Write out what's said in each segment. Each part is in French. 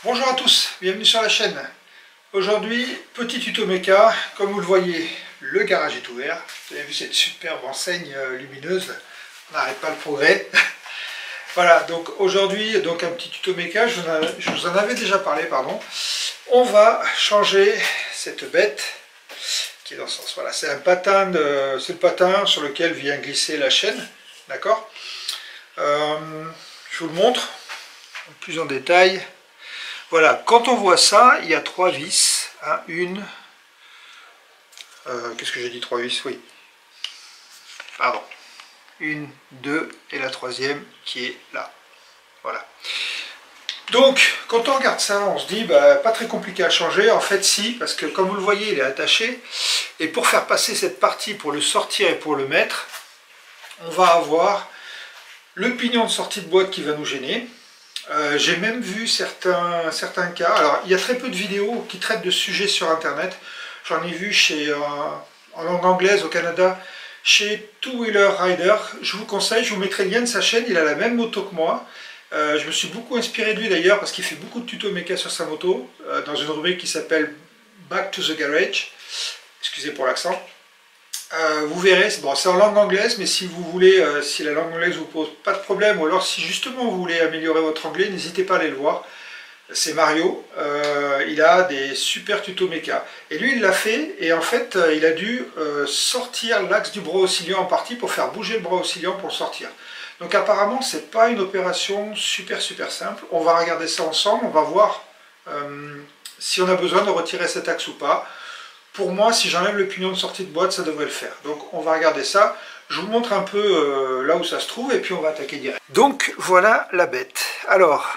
Bonjour à tous, bienvenue sur la chaîne. Aujourd'hui, petit tuto méca. Comme vous le voyez, le garage est ouvert. Vous avez vu cette superbe enseigne lumineuse. On n'arrête pas le progrès. Voilà, donc aujourd'hui, un petit tuto méca. Je vous en avais déjà parlé, pardon. On va changer cette bête qui est dans ce sens. Voilà, c'est un patin, c'est le patin sur lequel vient glisser la chaîne. D'accord. Je vous le montre plus en détail. Voilà, quand on voit ça, il y a trois vis. Hein, qu'est-ce que j'ai dit, trois vis? Oui. Pardon. Une, deux, et la troisième qui est là. Voilà. Donc, quand on regarde ça, on se dit, pas très compliqué à changer. En fait, si, parce que comme vous le voyez, il est attaché. Et pour faire passer cette partie, pour le sortir et pour le mettre, on va avoir le pignon de sortie de boîte qui va nous gêner. J'ai même vu certains cas. Alors, il y a très peu de vidéos qui traitent de sujets sur Internet. J'en ai vu en langue anglaise au Canada, chez Two Wheeler Rider. Je vous conseille, je vous mettrai le lien de sa chaîne. Il a la même moto que moi. Je me suis beaucoup inspiré de lui d'ailleurs parce qu'il fait beaucoup de tutos méca sur sa moto dans une rubrique qui s'appelle Back to the Garage. Excusez pour l'accent. Vous verrez, bon, c'est en langue anglaise, mais si vous voulez, si la langue anglaise vous pose pas de problème, ou alors si justement vous voulez améliorer votre anglais, n'hésitez pas à aller le voir. C'est Mario, il a des super tutos méca. Et lui, il l'a fait, et en fait, il a dû sortir l'axe du bras oscillant en partie pour faire bouger le bras oscillant pour le sortir. Donc apparemment, c'est pas une opération super simple. On va regarder ça ensemble, on va voir si on a besoin de retirer cet axe ou pas. Pour moi, si j'enlève le pignon de sortie de boîte, ça devrait le faire. Donc on va regarder ça. Je vous montre un peu là où ça se trouve et puis on va attaquer direct. Donc voilà la bête. Alors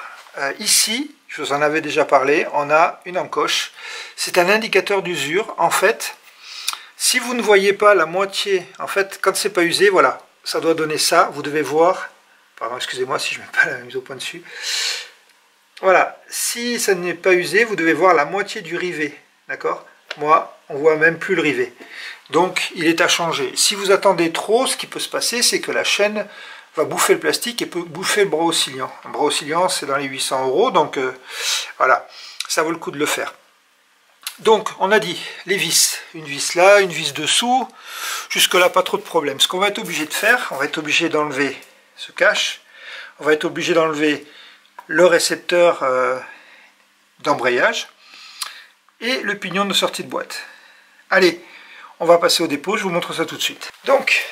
ici, je vous en avais déjà parlé, on a une encoche. C'est un indicateur d'usure. En fait, si vous ne voyez pas la moitié, en fait, quand c'est pas usé, voilà, ça doit donner ça. Vous devez voir, pardon, excusez-moi si je ne mets pas la mise au point dessus. Voilà, si ça n'est pas usé, vous devez voir la moitié du rivet, d'accord? Moi, on voit même plus le rivet. Donc, il est à changer. Si vous attendez trop, ce qui peut se passer, c'est que la chaîne va bouffer le plastique et peut bouffer le bras oscillant. Un bras oscillant, c'est dans les 800 €, donc voilà, ça vaut le coup de le faire. Donc, on a dit les vis. Une vis là, une vis dessous. Jusque-là, pas trop de problème. Ce qu'on va être obligé de faire, on va être obligé d'enlever ce cache. On va être obligé d'enlever le récepteur d'embrayage et le pignon de sortie de boîte. Allez, on va passer au dépôt, je vous montre ça tout de suite. Donc,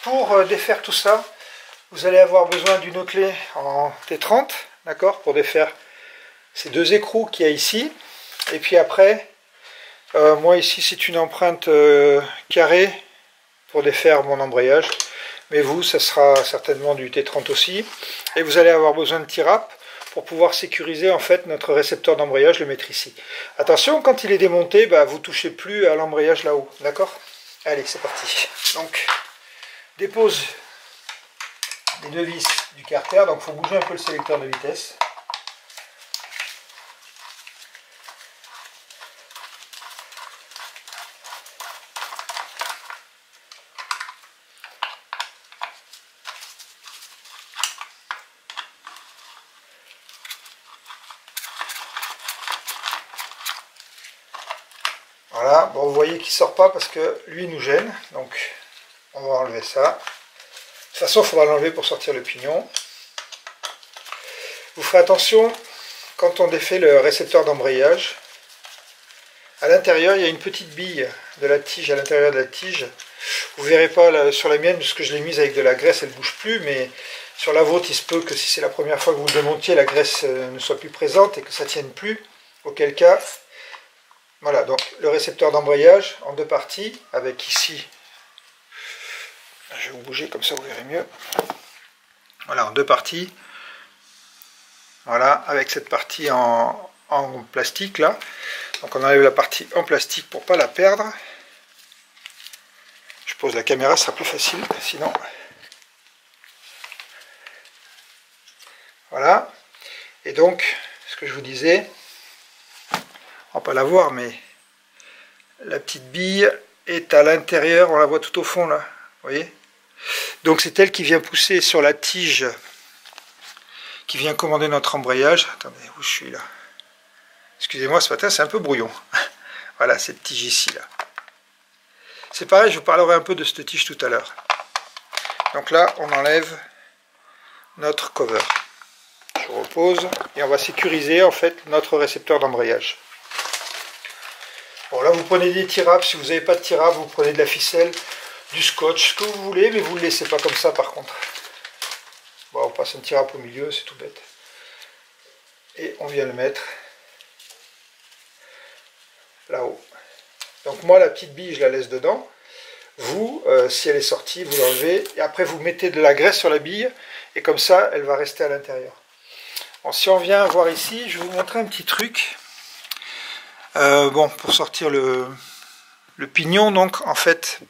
pour défaire tout ça, vous allez avoir besoin d'une clé en T30, d'accord, pour défaire ces deux écrous qu'il y a ici. Et puis après, moi ici c'est une empreinte carrée pour défaire mon embrayage. Mais vous, ça sera certainement du T30 aussi. Et vous allez avoir besoin de T-Rap pour pouvoir sécuriser en fait notre récepteur d'embrayage, le mettre ici. Attention, quand il est démonté, vous ne touchez plus à l'embrayage là-haut, d'accord? Allez, c'est parti. Donc, dépose les deux vis du carter, donc il faut bouger un peu le sélecteur de vitesse. Voilà, bon, vous voyez qu'il ne sort pas parce que lui nous gêne, donc on va enlever ça. De toute façon, il faudra l'enlever pour sortir le pignon. Vous ferez attention, quand on défait le récepteur d'embrayage, à l'intérieur, il y a une petite bille de la tige, à l'intérieur de la tige. Vous ne verrez pas là, sur la mienne, parce que je l'ai mise avec de la graisse, elle ne bouge plus, mais sur la vôtre, il se peut que si c'est la première fois que vous le démontiez, la graisse ne soit plus présente et que ça ne tienne plus, auquel cas... Voilà, donc le récepteur d'embrayage en deux parties, avec ici, je vais vous bouger comme ça vous verrez mieux. Voilà, en deux parties. Voilà, avec cette partie en plastique là. Donc on enlève la partie en plastique pour ne pas la perdre. Je pose la caméra, ce sera plus facile, sinon. Voilà. Et donc, ce que je vous disais... On va pas la voir, mais la petite bille est à l'intérieur, on la voit tout au fond là, vous voyez. Donc c'est elle qui vient pousser sur la tige qui vient commander notre embrayage. Attendez, où je suis là? Excusez-moi, ce matin c'est un peu brouillon. Voilà, cette tige ici là. C'est pareil, je vous parlerai un peu de cette tige tout à l'heure. Donc là, on enlève notre cover. Je repose et on va sécuriser en fait notre récepteur d'embrayage. Bon, là vous prenez des tirables. Si vous n'avez pas de tirable, vous prenez de la ficelle, du scotch, ce que vous voulez, mais vous ne le laissez pas comme ça par contre. Bon, on passe un tirable au milieu, c'est tout bête. Et on vient le mettre là-haut. Donc moi, la petite bille, je la laisse dedans. Vous, si elle est sortie, vous l'enlevez. Et après, vous mettez de la graisse sur la bille. Et comme ça, elle va rester à l'intérieur. Bon, si on vient voir ici, je vais vous montrer un petit truc. Bon, pour sortir le pignon, donc, en fait,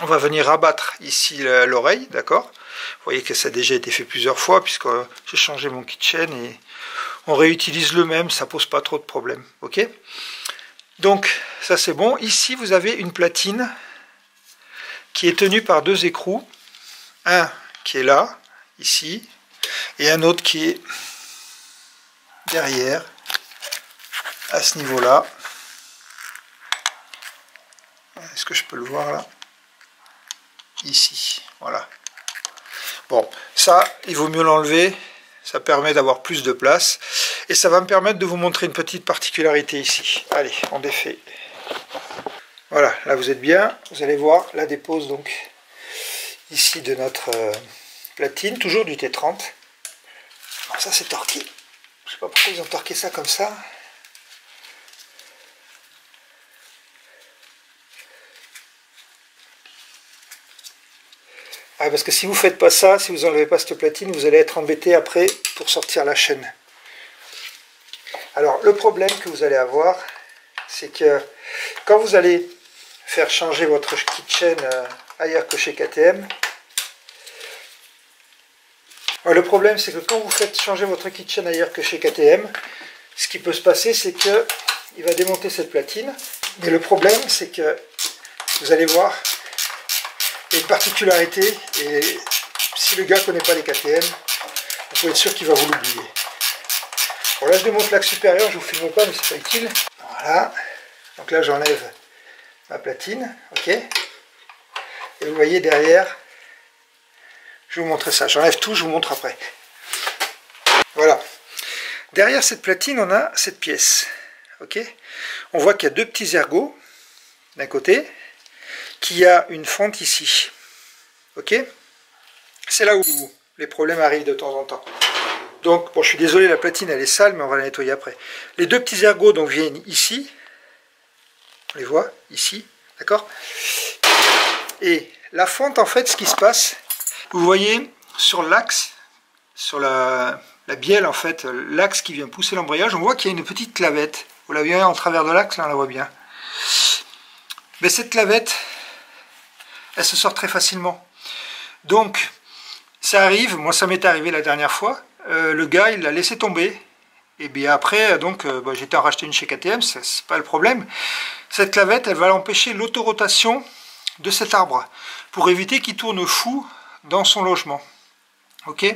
on va venir rabattre ici l'oreille, d'accord? Vous voyez que ça a déjà été fait plusieurs fois, puisque j'ai changé mon kitchen et on réutilise le même, ça pose pas trop de problèmes, ok? Donc, ça c'est bon. Ici, vous avez une platine qui est tenue par deux écrous. Un qui est là, ici, et un autre qui est derrière, à ce niveau-là. Est-ce que je peux le voir là? Ici, voilà. Bon, ça, il vaut mieux l'enlever. Ça permet d'avoir plus de place. Et ça va me permettre de vous montrer une petite particularité ici. Allez, on défait. Voilà, là vous êtes bien. Vous allez voir la dépose donc ici de notre platine, toujours du T30. Alors ça c'est torqué. Je sais pas pourquoi ils ont torqué ça comme ça. Ah, parce que si vous ne faites pas ça, si vous n'enlevez pas cette platine, vous allez être embêté après pour sortir la chaîne. Alors le problème que vous allez avoir, c'est que quand vous allez faire changer votre kitchen ailleurs que chez KTM, le problème c'est que quand vous faites changer votre kitchen ailleurs que chez KTM, ce qui peut se passer c'est que il va démonter cette platine. Mais le problème c'est que vous allez voir, il y a une particularité, et si le gars ne connaît pas les KTM, vous pouvez être sûr qu'il va vous l'oublier. Bon là je démonte l'axe supérieur, je ne vous filme pas mais c'est pas utile. Voilà, donc là j'enlève ma platine, ok. Et vous voyez derrière, je vais vous montrer ça, j'enlève tout, je vous montre après. Voilà, derrière cette platine on a cette pièce, ok. On voit qu'il y a deux petits ergots d'un côté, qui a une fente ici, ok. C'est là où les problèmes arrivent de temps en temps. Donc, bon, je suis désolé, la platine elle est sale, mais on va la nettoyer après. Les deux petits ergots donc viennent ici, on les voit ici, d'accord. Et la fente, en fait, ce qui se passe, vous voyez sur l'axe, sur la bielle, en fait, l'axe qui vient pousser l'embrayage, on voit qu'il y a une petite clavette. Vous la voyez en travers de l'axe, là on la voit bien. Mais cette clavette, elle se sort très facilement. Donc, ça arrive, moi ça m'est arrivé la dernière fois, le gars il l'a laissé tomber, et bien après, donc j'étais en racheter une chez KTM, c'est pas le problème. Cette clavette, elle va empêcher l'autorotation de cet arbre, pour éviter qu'il tourne fou dans son logement. Ok?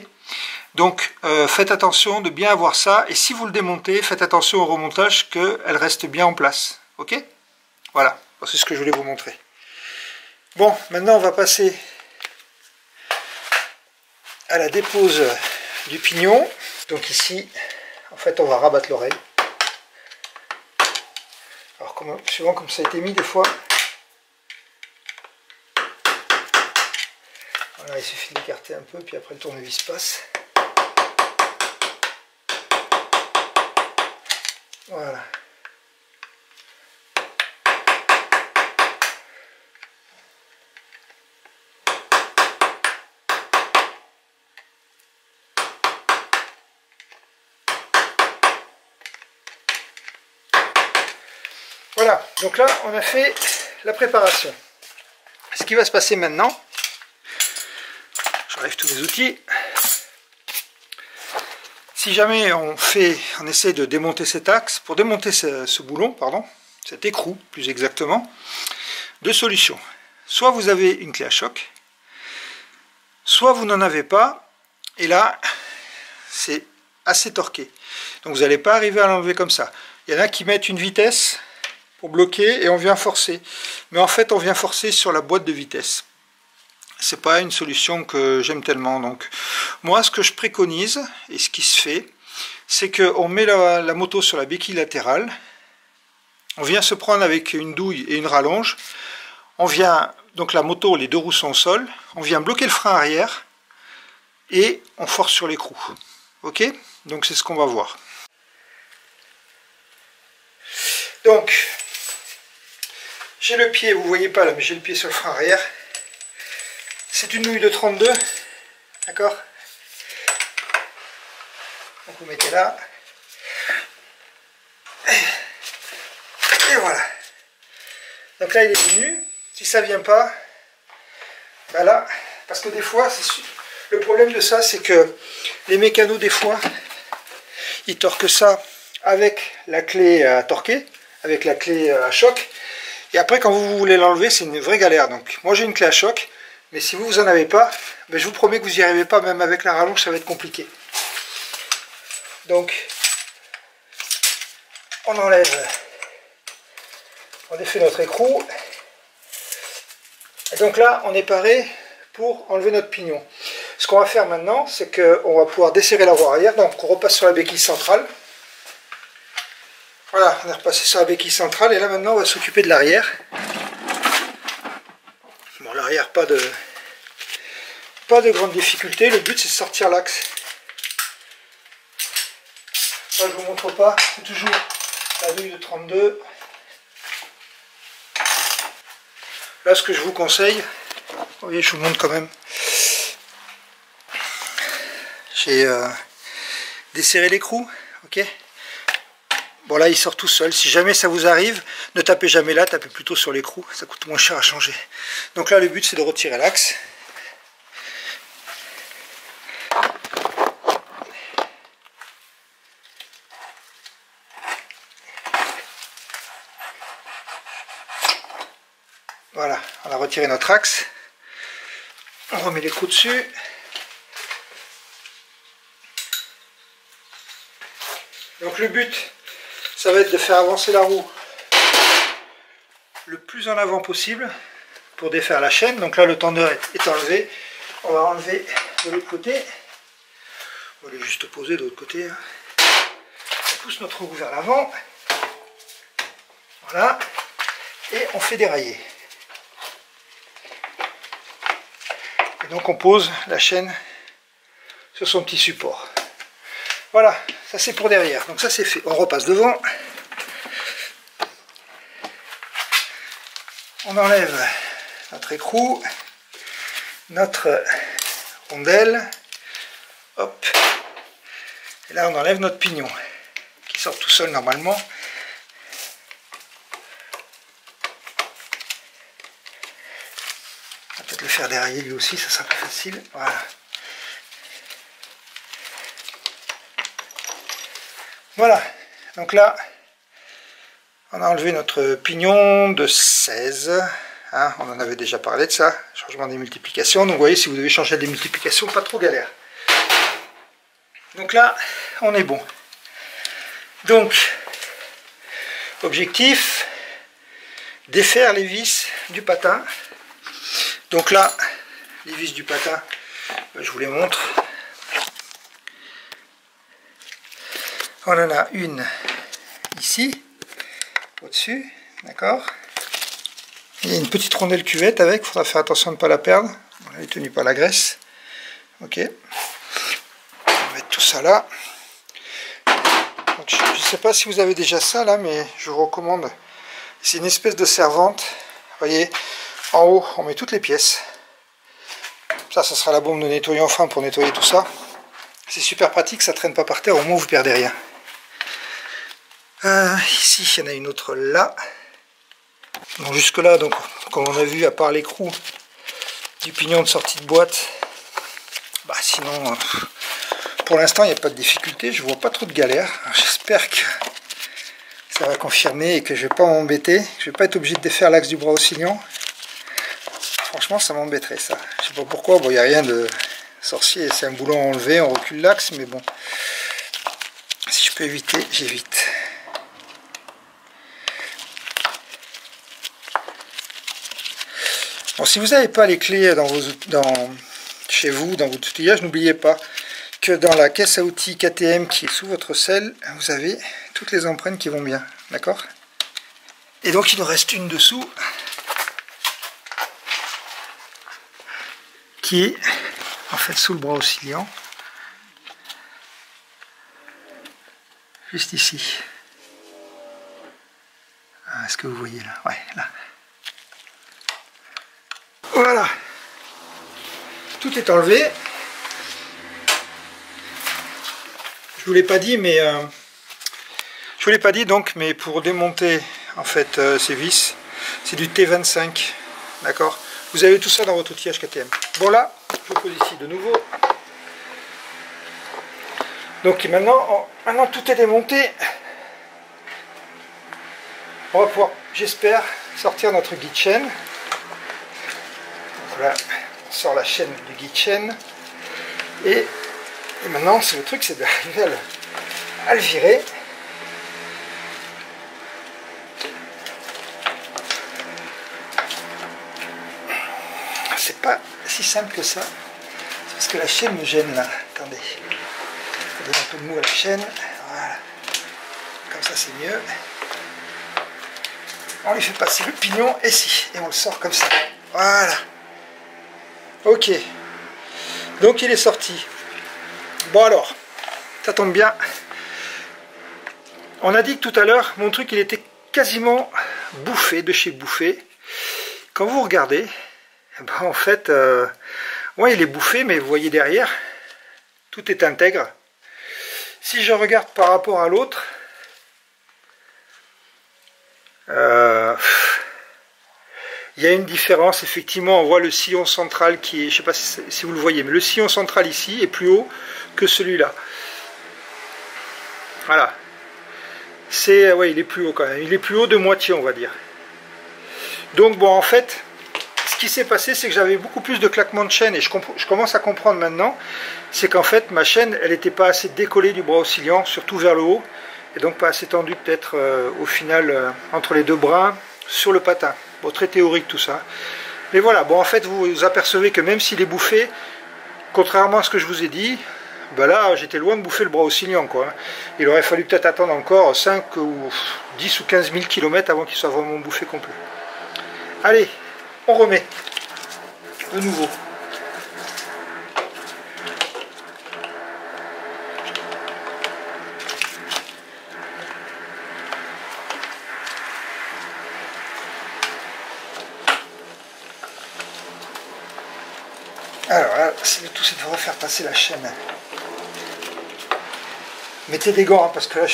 Donc, faites attention de bien avoir ça, et si vous le démontez, faites attention au remontage, qu'elle reste bien en place. Ok? Voilà, c'est ce que je voulais vous montrer. Bon, maintenant on va passer à la dépose du pignon. Donc ici, en fait, on va rabattre l'oreille. Alors, suivant comme ça a été mis des fois. Voilà, il suffit d'écarter un peu, puis après le tournevis passe. Voilà. Voilà, donc là on a fait la préparation. Ce qui va se passer maintenant, j'enlève tous les outils. Si jamais on essaie de démonter cet axe, pour démonter ce boulon, pardon, cet écrou plus exactement, deux solutions. Soit vous avez une clé à choc, soit vous n'en avez pas, et là c'est assez torqué. Donc vous n'allez pas arriver à l'enlever comme ça. Il y en a qui mettent une vitesse pour bloquer et on vient forcer. Mais en fait, on vient forcer sur la boîte de vitesse. C'est pas une solution que j'aime tellement. Donc moi, ce que je préconise, et ce qui se fait, c'est qu'on met la moto sur la béquille latérale. On vient se prendre avec une douille et une rallonge. On vient, donc la moto, les deux roues sont au sol. On vient bloquer le frein arrière et on force sur l'écrou. Ok? Donc c'est ce qu'on va voir. Donc, j'ai le pied, vous ne voyez pas là, mais j'ai le pied sur le frein arrière. C'est une douille de 32. D'accord? Donc vous mettez là. Et voilà. Donc là il est venu. Si ça vient pas, ben là, parce que des fois, le problème de ça, c'est que les mécanos des fois, ils torquent ça avec la clé à torquer, avec la clé à choc. Et après quand vous voulez l'enlever, c'est une vraie galère. Donc moi j'ai une clé à choc, mais si vous en avez pas, ben, je vous promets que vous n'y arrivez pas, même avec la rallonge, ça va être compliqué. Donc on enlève, on défait notre écrou. Et donc là, on est paré pour enlever notre pignon. Ce qu'on va faire maintenant, c'est qu'on va pouvoir desserrer la roue arrière. Donc on repasse sur la béquille centrale. Voilà, on est repassé sur la béquille centrale. Et là maintenant, on va s'occuper de l'arrière. Bon, l'arrière, pas de grande difficulté. Le but, c'est de sortir l'axe. Là, je ne vous montre pas. C'est toujours la douille de 32. Là, ce que je vous conseille, vous voyez, je vous montre quand même. J'ai desserré l'écrou, ok. Bon là, il sort tout seul. Si jamais ça vous arrive, ne tapez jamais là, tapez plutôt sur l'écrou. Ça coûte moins cher à changer. Donc là, le but, c'est de retirer l'axe. Voilà, on a retiré notre axe. On remet l'écrou dessus. Donc le but, ça va être de faire avancer la roue le plus en avant possible pour défaire la chaîne. Donc là, le tendeur est enlevé. On va enlever de l'autre côté. On va aller juste poser de l'autre côté. On pousse notre roue vers l'avant. Voilà. Et on fait dérailler. Et donc on pose la chaîne sur son petit support. Voilà, ça c'est pour derrière. Donc ça c'est fait. On repasse devant. On enlève notre écrou, notre rondelle. Hop. Et là on enlève notre pignon qui sort tout seul normalement. On va peut-être le faire dérailler lui aussi, ça sera plus facile. Voilà. Voilà. Donc là, on a enlevé notre pignon de 16. Hein, on en avait déjà parlé de ça. Changement des multiplications. Donc vous voyez, si vous devez changer des multiplications, pas trop galère. Donc là, on est bon. Donc, objectif, défaire les vis du patin. Donc là, les vis du patin, je vous les montre. On en a une ici, au-dessus, d'accord. Il y a une petite rondelle cuvette avec, il faudra faire attention de ne pas la perdre. Elle est tenue par la graisse. Ok. On va mettre tout ça là. Donc, je ne sais pas si vous avez déjà ça là, mais je vous recommande. C'est une espèce de servante. Vous voyez, en haut, on met toutes les pièces. Ça sera la bombe de nettoyant fin pour nettoyer tout ça. C'est super pratique, ça ne traîne pas par terre, au moins vous ne perdez rien. Ici, il y en a une autre là. Bon, jusque là, donc, comme on a vu, à part l'écrou du pignon de sortie de boîte, bah sinon, pour l'instant, il n'y a pas de difficulté, je vois pas trop de galère. J'espère que ça va confirmer et que je vais pas m'embêter, je vais pas être obligé de défaire l'axe du bras oscillant. Franchement, ça m'embêterait ça. Je sais pas pourquoi, bon, il n'y a rien de sorcier, c'est un boulon enlevé, on recule l'axe, mais bon, peux éviter, j'évite. Bon, si vous n'avez pas les clés chez vous, dans votre outillage, n'oubliez pas que dans la caisse à outils KTM qui est sous votre selle, vous avez toutes les empreintes qui vont bien, d'accord? Et donc il nous reste une dessous qui est en fait sous le bras oscillant, juste ici. Est-ce que vous voyez là? Ouais, là. Voilà, tout est enlevé. Je vous l'ai pas dit, mais mais pour démonter en fait ces vis, c'est du T25, d'accord? Vous avez tout ça dans votre outillage KTM. Bon là, je pose ici de nouveau. Donc maintenant tout est démonté. On va pouvoir, j'espère, sortir notre guide chaîne. Voilà, on sort la chaîne du guide chaîne. Et maintenant, le truc, c'est d'arriver à le virer. C'est pas si simple que ça. C'est parce que la chaîne me gêne là. Attendez. Je vais donner un peu de mou à la chaîne. Voilà. Comme ça, c'est mieux. On lui fait passer le pignon ici. Et on le sort comme ça. Voilà. Ok. Donc il est sorti. Bon alors, ça tombe bien. On a dit que tout à l'heure, mon truc il était quasiment bouffé, de chez bouffé. Quand vous regardez, ben, en fait, ouais, il est bouffé, mais vous voyez derrière, tout est intègre. Si je regarde par rapport à l'autre, il y a une différence, effectivement. On voit le sillon central qui est, je ne sais pas si vous le voyez, mais le sillon central ici est plus haut que celui-là. Voilà. Ouais, il est plus haut quand même. Il est plus haut de moitié, on va dire. Donc bon, en fait, ce qui s'est passé, c'est que j'avais beaucoup plus de claquements de chaîne, et je commence à comprendre maintenant, c'est qu'en fait, ma chaîne, elle n'était pas assez décollée du bras oscillant, surtout vers le haut, et donc pas assez tendue peut-être au final entre les deux bras sur le patin. Bon, très théorique tout ça. Mais voilà, bon, en fait, vous apercevez que même s'il est bouffé, contrairement à ce que je vous ai dit, ben là, j'étais loin de bouffer le bras oscillant, quoi. Il aurait fallu peut-être attendre encore 5 ou 10 ou 15 000 km avant qu'il soit vraiment bouffé complet. Allez, on remet de nouveau. Alors là, le tout c'est de refaire passer la chaîne. Mettez des gants, hein, parce que là,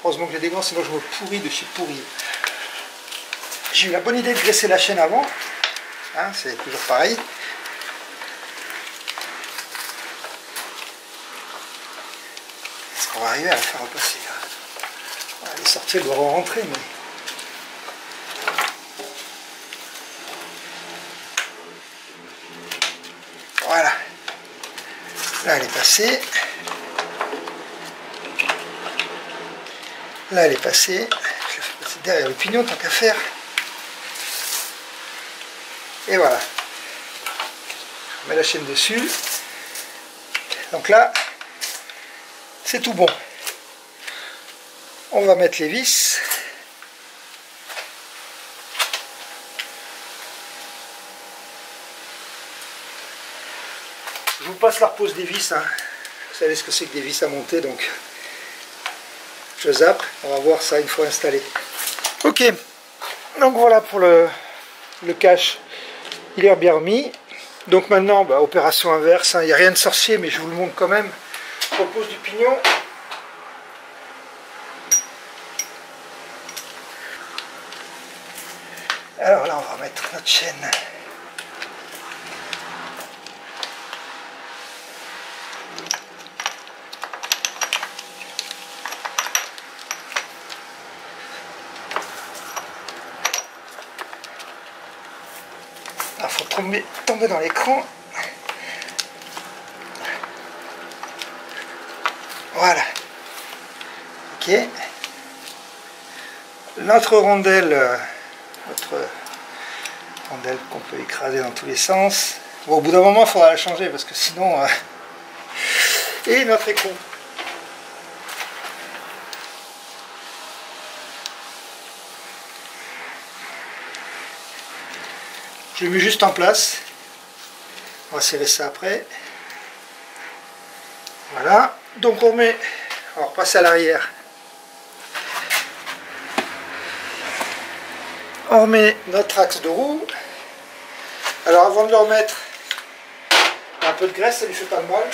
heureusement que j'ai des gants, sinon je me pourris de chez pourri. J'ai eu la bonne idée de graisser la chaîne avant, hein, c'est toujours pareil. Est-ce qu'on va arriver à la faire repasser là? Les sorties elles doivent rentrer, mais... Voilà. Là elle est passée. Là elle est passée. Je la fais passer derrière le pignon tant qu'à faire. Et voilà. Je mets la chaîne dessus. Donc là, c'est tout bon. On va mettre les vis. Je vous passe la repose des vis. Hein. Vous savez ce que c'est que des vis à monter, donc je zappe. On va voir ça une fois installé. Ok. Donc voilà pour le cache. Il est bien remis. Donc maintenant, bah, opération inverse. Hein. Il n'y a rien de sorcier, mais je vous le montre quand même. Repose du pignon. Alors là, on va mettre notre chaîne. Il faut tomber dans l'écran. Voilà. Ok. Notre rondelle qu'on peut écraser dans tous les sens. Bon, au bout d'un moment, il faudra la changer parce que sinon... Et notre écrou. Je l'ai mis juste en place. On va serrer ça après. Voilà. Donc on met... On va repasser à l'arrière. On remet notre axe de roue. Alors avant de le remettre, un peu de graisse, ça lui fait pas de mal.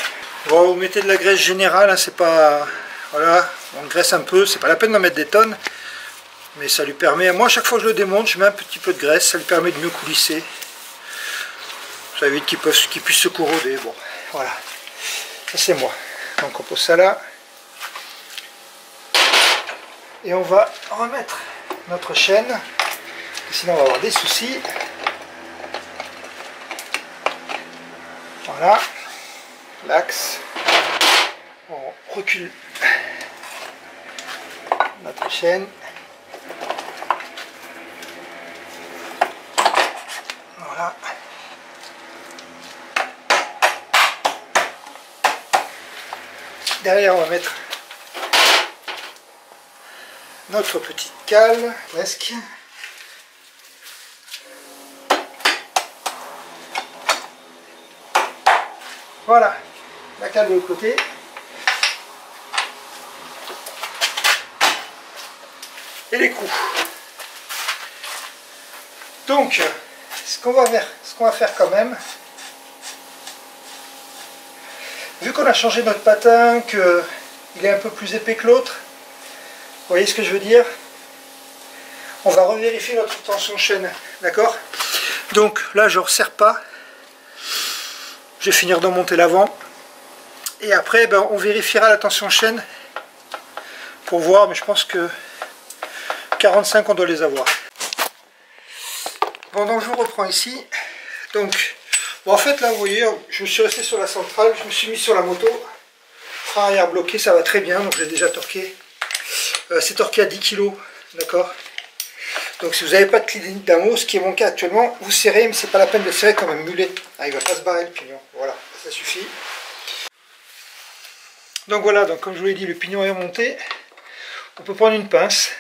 Bon, vous mettez de la graisse générale, hein, c'est pas... Voilà, on graisse un peu, c'est pas la peine d'en mettre des tonnes. Mais ça lui permet... Moi, à chaque fois que je le démonte, je mets un petit peu de graisse, ça lui permet de mieux coulisser. Ça évite qu'il puisse se corroder. Bon, voilà. Ça c'est moi. Donc on pose ça là. Et on va remettre notre chaîne. Sinon on va avoir des soucis. Voilà. L'axe. On recule notre chaîne. Voilà. Derrière on va mettre notre petite cale, presque. Voilà, la cale de l'autre côté. Et les coups. Donc, ce qu'on va faire quand même, vu qu'on a changé notre patin, qu'il est un peu plus épais que l'autre, vous voyez ce que je veux dire? On va revérifier notre tension chaîne, d'accord? Donc là, je ne resserre pas. Je vais finir d'en monter l'avant. Et après, ben, on vérifiera la tension chaîne pour voir, mais je pense que 45, on doit les avoir. Bon, donc je vous reprends ici. Donc, bon, en fait, là, vous voyez, je me suis resté sur la centrale, je me suis mis sur la moto. Frein arrière bloqué, ça va très bien, donc j'ai déjà torqué. C'est torqué à 10 kg, d'accord? Donc si vous n'avez pas de clé d'amour, ce qui est mon cas actuellement, vous serrez, mais c'est pas la peine de serrer comme un mulet. Ah, il va pas se barrer le pignon. Voilà, ça suffit. Donc voilà, donc comme je vous l'ai dit, le pignon est remonté. On peut prendre une pince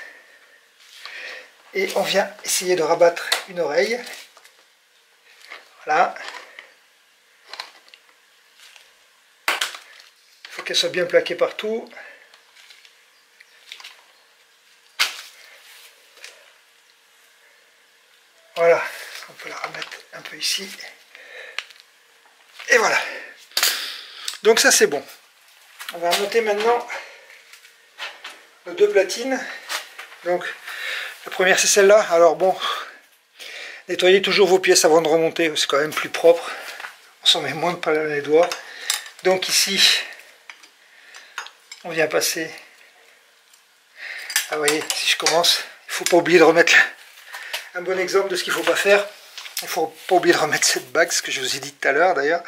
et on vient essayer de rabattre une oreille. Voilà. Il faut qu'elle soit bien plaquée partout. Voilà, on peut la remettre un peu ici. Et voilà. Donc ça c'est bon. On va remonter maintenant nos deux platines. Donc la première c'est celle-là. Alors bon, nettoyez toujours vos pièces avant de remonter, c'est quand même plus propre. On s'en met moins de plein les doigts. Donc ici, on vient passer. Ah vous voyez, si je commence, il ne faut pas oublier de remettre un bon exemple de ce qu'il ne faut pas faire. Il ne faut pas oublier de remettre cette bague, ce que je vous ai dit tout à l'heure d'ailleurs.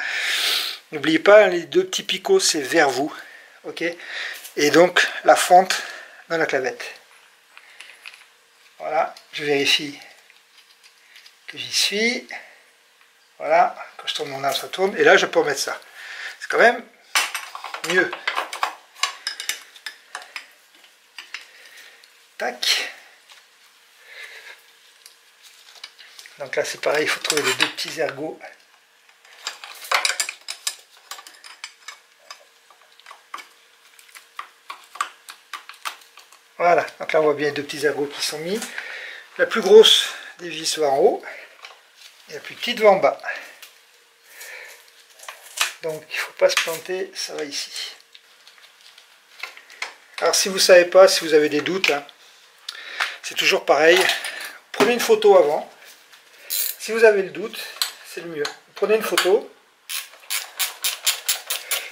N'oubliez pas, les deux petits picots, c'est vers vous. Ok. Et donc, la fente dans la clavette. Voilà, je vérifie que j'y suis. Voilà, quand je tourne mon arme, ça tourne. Et là, je peux remettre ça. C'est quand même mieux. Tac. Donc là c'est pareil, il faut trouver les deux petits ergots. Voilà, donc là on voit bien les deux petits ergots qui sont mis. La plus grosse des vis va en haut et la plus petite va en bas. Donc il ne faut pas se planter, ça va ici. Alors si vous ne savez pas, si vous avez des doutes, hein, c'est toujours pareil. Prenez une photo avant. Si vous avez le doute, c'est le mieux. Vous prenez une photo.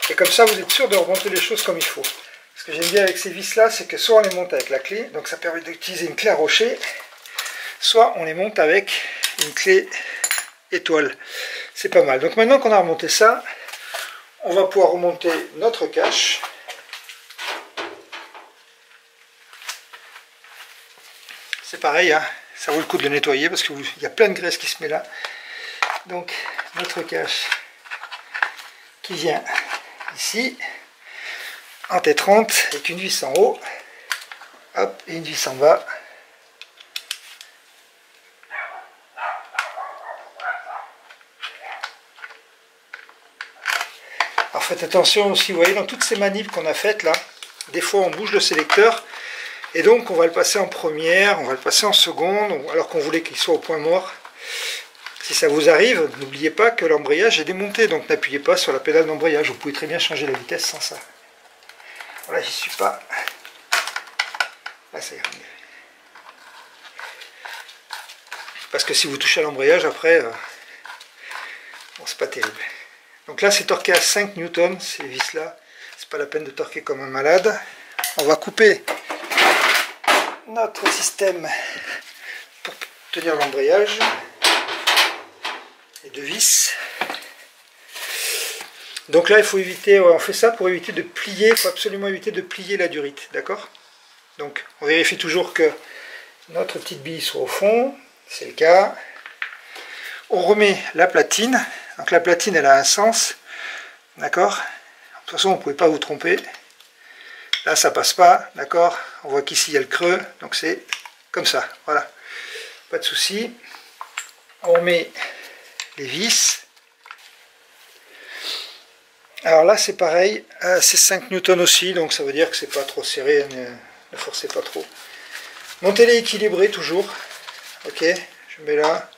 Et comme ça, vous êtes sûr de remonter les choses comme il faut. Ce que j'aime bien avec ces vis-là, c'est que soit on les monte avec la clé, donc ça permet d'utiliser une clé à rocher, soit on les monte avec une clé étoile. C'est pas mal. Donc maintenant qu'on a remonté ça, on va pouvoir remonter notre cache. c'est pareil, hein, ça vaut le coup de le nettoyer parce qu'il y a plein de graisse qui se met là. Donc notre cache qui vient ici en T30 avec une vis en haut, hop, et une vis en bas. Alors faites attention aussi, vous voyez, dans toutes ces manips qu'on a faites là, des fois on bouge le sélecteur et donc on va le passer en première, on va le passer en seconde, alors qu'on voulait qu'il soit au point mort. Si ça vous arrive, n'oubliez pas que l'embrayage est démonté, donc n'appuyez pas sur la pédale d'embrayage, vous pouvez très bien changer la vitesse sans ça. Voilà, j'y suis pas. Là ça ira mieux. Parce que si vous touchez à l'embrayage après, bon, c'est pas terrible. Donc là c'est torqué à 5 newtons, ces vis là, c'est pas la peine de torquer comme un malade. On va couper notre système pour tenir l'embrayage et 2 vis. Donc là il faut éviter, on fait ça pour éviter de plier, il faut absolument éviter de plier la durite, d'accord? Donc on vérifie toujours que notre petite bille soit au fond, c'est le cas. On remet la platine. Donc la platine elle a un sens, d'accord? De toute façon vous ne pouvez pas vous tromper. Là ça passe pas, d'accord? On voit qu'ici il y a le creux, donc c'est comme ça, voilà. Pas de souci. On remet les vis. Alors là c'est pareil, c'est 5 newtons aussi, donc ça veut dire que c'est pas trop serré, ne forcez pas trop. Montez-les équilibrés toujours, ok? Je mets là.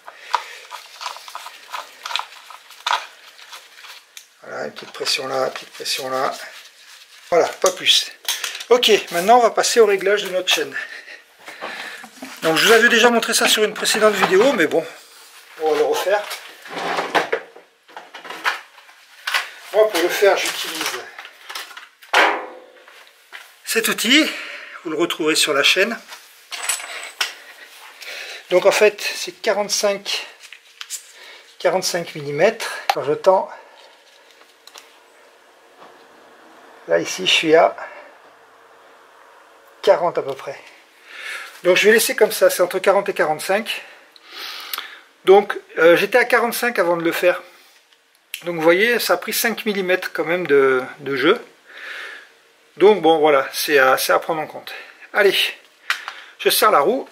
Voilà, une petite pression là, petite pression là. Voilà, pas plus. Ok, maintenant on va passer au réglage de notre chaîne. Donc je vous avais déjà montré ça sur une précédente vidéo, mais bon, on va le refaire. Moi pour le faire j'utilise cet outil, vous le retrouverez sur la chaîne. Donc en fait c'est 45 mm. Quand je tends, là ici je suis à 40 à peu près. Donc je vais laisser comme ça, c'est entre 40 et 45. Donc j'étais à 45 avant de le faire. Donc vous voyez, ça a pris 5 mm quand même de jeu. Donc bon voilà, c'est à prendre en compte. Allez, je serre la roue.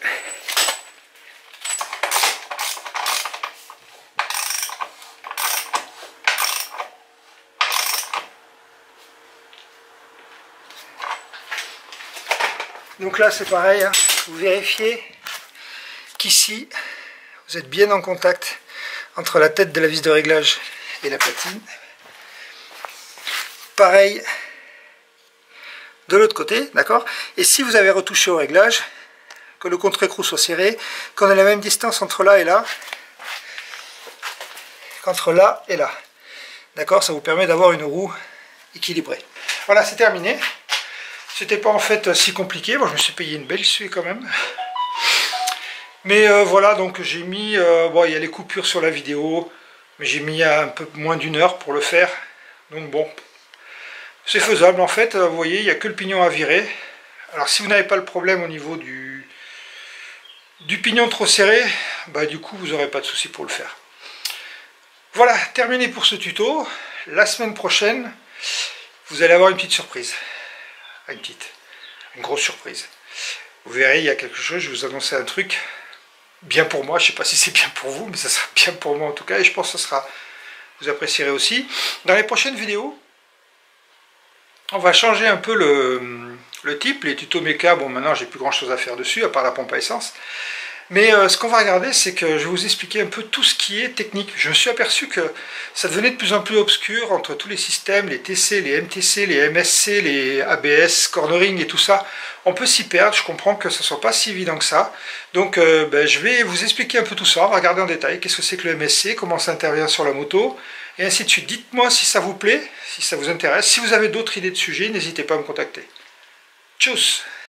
Donc là c'est pareil, hein. Vous vérifiez qu'ici vous êtes bien en contact entre la tête de la vis de réglage et la platine. Pareil de l'autre côté, d'accord? Et si vous avez retouché au réglage, que le contre-écrou soit serré, qu'on ait la même distance entre là et là, qu'entre là et là. D'accord? Ça vous permet d'avoir une roue équilibrée. Voilà, c'est terminé. C'était pas en fait si compliqué. Bon, je me suis payé une belle suie quand même. Mais voilà, donc j'ai mis... bon, il y a les coupures sur la vidéo, mais j'ai mis un peu moins d'1 heure pour le faire. Donc bon, c'est faisable en fait. Vous voyez, il n'y a que le pignon à virer. Alors si vous n'avez pas le problème au niveau du pignon trop serré, bah du coup vous n'aurez pas de souci pour le faire. Voilà, terminé pour ce tuto. La semaine prochaine, vous allez avoir une petite surprise. Une grosse surprise. Vous verrez, il y a quelque chose, je vais vous annoncer un truc bien pour moi, je ne sais pas si c'est bien pour vous, mais ça sera bien pour moi en tout cas, et je pense que ça sera, vous apprécierez aussi. Dans les prochaines vidéos, on va changer un peu le type, les tutos méca, bon maintenant j'ai plus grand chose à faire dessus, à part la pompe à essence. Mais ce qu'on va regarder, c'est que je vais vous expliquer un peu tout ce qui est technique. Je me suis aperçu que ça devenait de plus en plus obscur entre tous les systèmes, les TC, les MTC, les MSC, les ABS, cornering et tout ça. On peut s'y perdre, je comprends que ce ne soit pas si évident que ça. Donc je vais vous expliquer un peu tout ça, on va regarder en détail qu'est-ce que c'est que le MSC, comment ça intervient sur la moto, et ainsi de suite. Dites-moi si ça vous plaît, si ça vous intéresse. Si vous avez d'autres idées de sujets, n'hésitez pas à me contacter. Tchuss!